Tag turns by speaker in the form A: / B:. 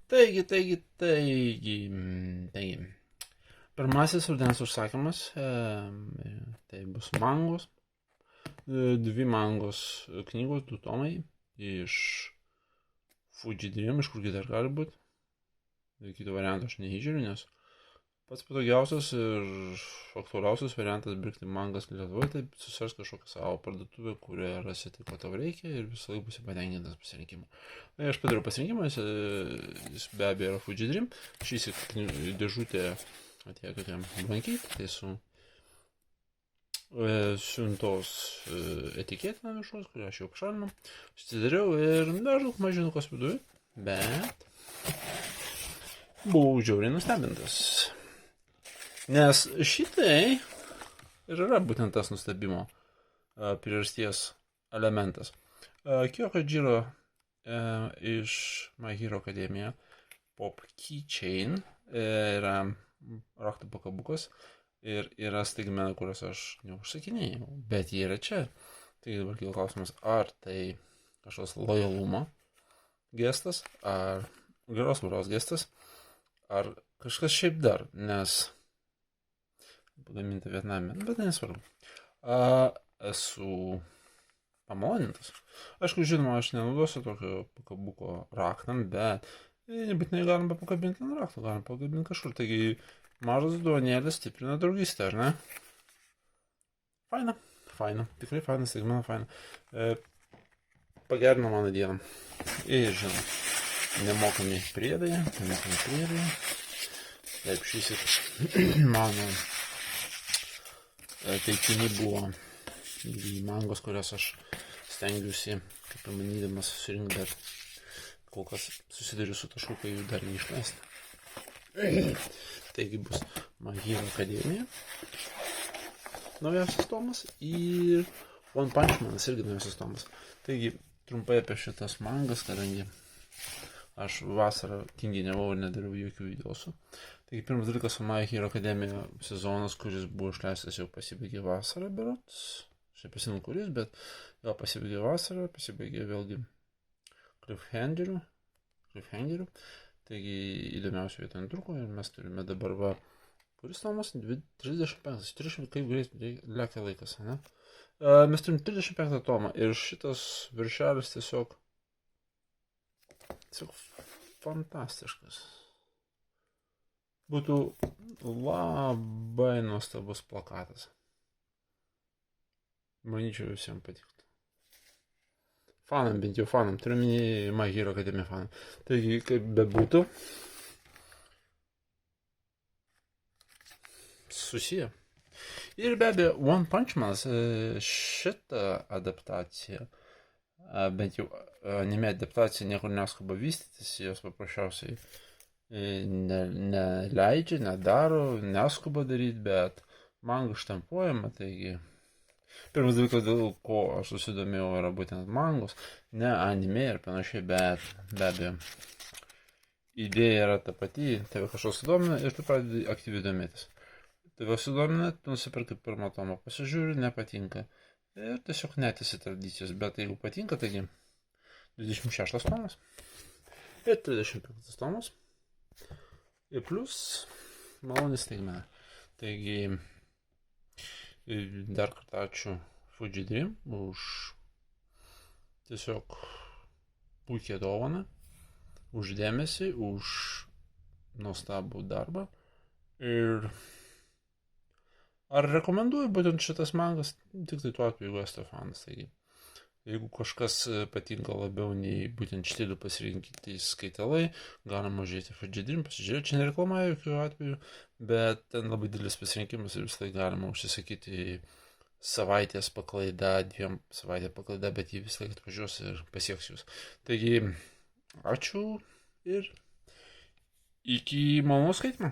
A: Taigi. Pirmasis rudens užsakymas, tai bus mangos, 2 mangos knygos, 2 tomai iš Fuji Dream, iš kurgi dar gali būti. Kito varianto aš neįžiūriu, nes pats patogiausias ir aktualiausias variantas pirkti mangas Lietuvoje, tai susirasti kažkokią savo parduotuvę, kurioje rasi tai, ko tau reikia ir visą laiką būsi patenkintas pasirinkimu. Tai aš padariau pasirinkimą, jis be abejo yra Fuji Dream. Šįsyk dėžutė atėjo tokiam blankyti, tai su siuntos etiketė ant viršaus, kurią aš jau pašalinau. Atsidariau ir dažnai mažinukas viduje, bet buvau žiauriai nustebintas. Nes šitai ir yra būtent tas nustebimo priežasties elementas. Kyokajiro iš My Hero Academia Pop Keychain yra raktų pakabukas ir yra staigmena, kurios aš neužsakinėjau, bet jie yra čia. Tai dabar kyla klausimas, ar tai kažkoks lojalumo gestas, ar geros varos gestas, ar kažkas šiaip dar, nes pagaminta Vietname, bet nesvarbu. Esu pamalonintas. Aišku, žinoma, aš nenaudosiu tokio pakabuko raktam, bet nebūtinai galima pakabinti ant rakto, galima pakabinti kažkur. Taigi, mažas duonėlis stiprina draugystę, ar ne? Faina. Tikrai faina, staigmena faina. Pagerino mano dieną. Ir, žinoma, nemokami priedai. Taip, šįsyk mano teikimi buvo mangos, kurias aš stengiuosi, kaip pamanydamas, surinkti, bet kol kas susiduriu su tašku, kai jų dar neišleisti. Taigi bus My Hero Academia naujausias tomas ir One Punch Manas irgi naujausias tomas. Taigi trumpai apie šitas mangas, kadangi aš vasarą tinginiavau ir nedariau jokių videosų. Taigi pirmas dalykas su My Hero Academia sezonas, kuris buvo išleistas, jau pasibaigė vasarą, berods. Šiaip prisimenu kuris, bet jau pasibaigė vasarą, pasibaigė vėlgi cliffhangeriu. Taigi įdomiausia vieta netruko ir mes turime dabar va, kuris tomas? 35, 30, kaip greit lekia laikas, ne? Mes turim 35 tomą ir šitas viršelis tiesiog fantastiškas. Būtų labai nuostabus plakatas. Manyčiau, visiems patiktų. Fanam, bent jau fanam, turiu minį My Hero Academia fanam. Taigi, kaip bebūtų, susiję. Ir be abejo, One Punch Manas šitą adaptaciją, bent jau anime adaptacija niekur neskuba vystytis, jos paprasčiausiai neleidžia, nedaro, neskuba daryti, bet manga štampuojama, taigi pirmas dalykas, dėl ko aš susidomėjau, yra būtent mangos, ne anime ir panašiai, bet be abejo, idėja yra ta pati, tave kažkas sudomina ir tu pradedi aktyviai domėtis. Tave sudomina, tu nusipirki pirmą tomą, pasižiūri, nepatinka ir tiesiog netesi tradicijos, bet jeigu patinka, taigi 26 tomas ir 35 tomas ir plus malonis staigmena. Taigi dar kartą ačiū Fuji Dream už tiesiog puikią dovaną, už dėmesį, už nuostabų darbą. Ir ar rekomenduoju būtent šitas mangas? Tik tai tuo atveju, jeigu esate fanas. Taigi, jeigu kažkas patinka labiau nei būtent šitie du pasirinkti skaitalai, galima žiūrėti Fuji Dream, pasižiūrėti, čia nereklamuoju jokių atveju, bet ten labai didelis pasirinkimas ir visą laiką galima užsisakyti savaitės paklaida, 2 savaitę paklaida, bet jį visą laiką atvažiuos ir pasieks jūs. Taigi, ačiū ir iki malonaus skaitymo.